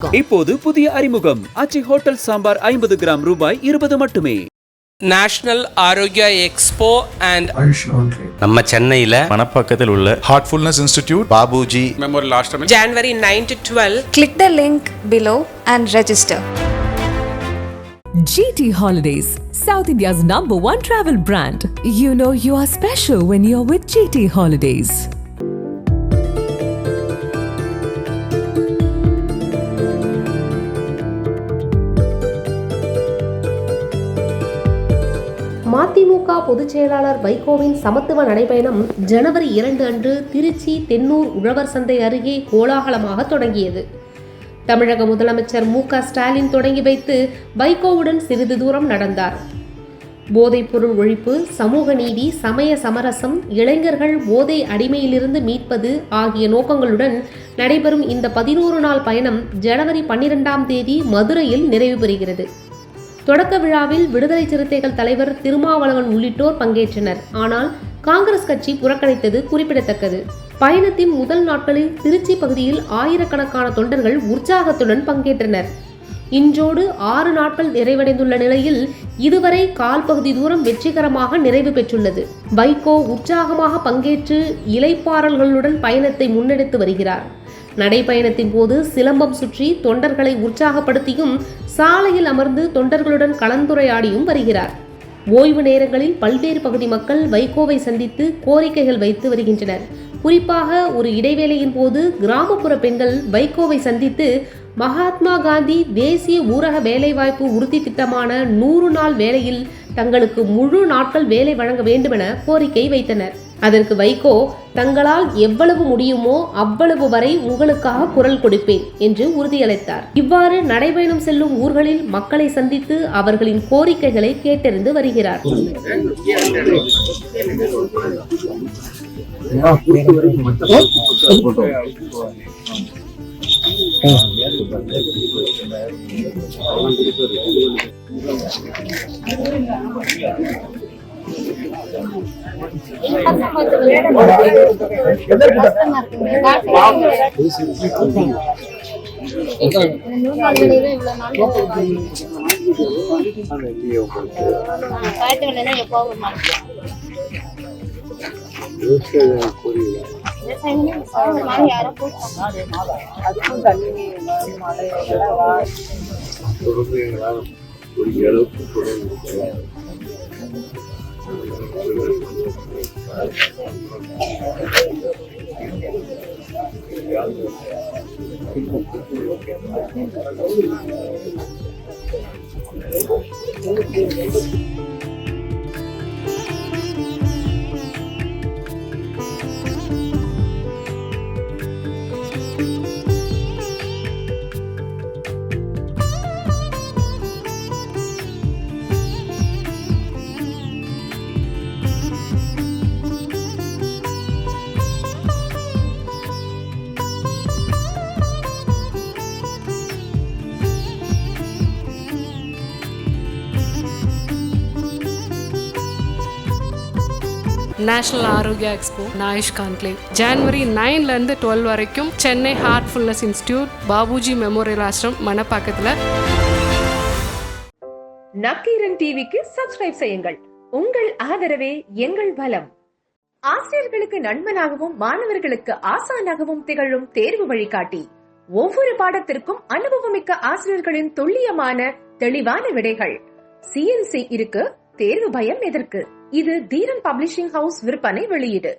இப்போது புதிய அறிமுகம் ஆச்சி ஹோட்டல் சாம்பார் 50 கிராம் ரூபாய் 20 மட்டுமே. நேஷனல் ஆரோக்கியா எக்ஸ்போ அண்ட் நம்ம சென்னையில மணப்பாக்கத்தில் உள்ள Heartfulness Institute Babuji memorial ashram January 9 to 12. Click the link below and register. GT Holidays, South India's #1 travel brand. You know you are special when you're with GT Holidays. மதிமுக பொதுச் செயலாளர் வைகோவின் சமத்துவ நடைபயணம் ஜனவரி 2 அன்று திருச்சி தென்னூர் உழவர் சந்தை அருகே கோலாகலமாக தொடங்கியது. தமிழக முதலமைச்சர் மு.க. ஸ்டாலின் தொடங்கி வைத்து வைகோவுடன் சிறிது தூரம் நடந்தார். போதைப்பொருள் ஒழிப்பு, சமூக நீதி, சமய சமரசம், இளைஞர்கள் போதை அடிமையிலிருந்து மீட்பது ஆகிய நோக்கங்களுடன் நடைபெறும் இந்த 11 நாள் பயணம் ஜனவரி 12ஆம் தேதி மதுரையில் நிறைவு பெறுகிறது. தொடக்க விழாவில் விடுதலை சிறுத்தைகள் தலைவர் திருமாவளவன் உள்ளிட்டோர் பங்கேற்றனர். ஆனால் காங்கிரஸ் கட்சி புறக்கணித்தது குறிப்பிடத்தக்கது. பயணத்தின் முதல் நாட்களில் திருச்சி பகுதியில் ஆயிரக்கணக்கான தொண்டர்கள் உற்சாகத்துடன் பங்கேற்றனர். இன்றோடு 6 நாட்கள் நிறைவடைந்துள்ள நிலையில் இதுவரை கால் பகுதி தூரம் வெற்றிகரமாக நிறைவு பெற்றுள்ளது. வைகோ உற்சாகமாக பங்கேற்று இலைப்பாறல்களுடன் பயணத்தை முன்னெடுத்து வருகிறார். நடைபயணத்தின் போது சிலம்பம் சுற்றி தொண்டர்களை உற்சாகப்படுத்தியும் சாலையில் அமர்ந்து தொண்டர்களுடன் கலந்துரையாடியும் வருகிறார். ஓய்வு நேரங்களில் பல்வேறு பகுதி மக்கள் வைகோவை சந்தித்து கோரிக்கைகள் வைத்து வருகின்றனர். குறிப்பாக ஒரு இடைவேளையின் போது கிராமப்புற பெண்கள் வைகோவை சந்தித்து மகாத்மா காந்தி தேசிய ஊரக வேலைவாய்ப்பு உறுதி திட்டமான 100 நாள் வேலையில் தங்களுக்கு முழு நாட்கள் வேலை வழங்க வேண்டுமென கோரிக்கை வைத்தனர். அதற்கு வைகோ, தங்களால் எவ்வளவு முடியுமோ அவ்வளவு வரை உங்களுக்காக குரல் கொடுப்பேன் என்று உறுதியளித்தார். இவ்வாறு நடைபயணம் செல்லும் ஊர்களில் மக்களை சந்தித்து அவர்களின் கோரிக்கைகளை கேட்டறிந்து வருகிறார். நேஷனல் ஆரோக்கியா எக்ஸ்போ நாயுஷ் கான்க்ளேவ் ஜனவரி 9 to 12 வரைக்கும் Chennai Heartfulness Institute Babuji memorial Ashram மணப்பாக்கத்தில். நக்கீரன் டிவிக்கு சப்ஸ்கிரைப் செய்யுங்கள். உங்கள் ஆதரவே எங்கள் பலம். ஆசிரியர்களுக்கு நண்பனாகவும் மாணவர்களுக்கு ஆசானாகவும் திகழும் தேர்வு வழிகாட்டி. ஒவ்வொரு பாடத்திற்கும் அனுபவமிக்க ஆசிரியர்களின் துல்லியமான தெளிவான விடைகள். CNC இருக்கு, தேர்வு பயம் எதற்கு? இது தீரன் பப்ளிஷிங் ஹவுஸ் விற்பனை வெளியீடு.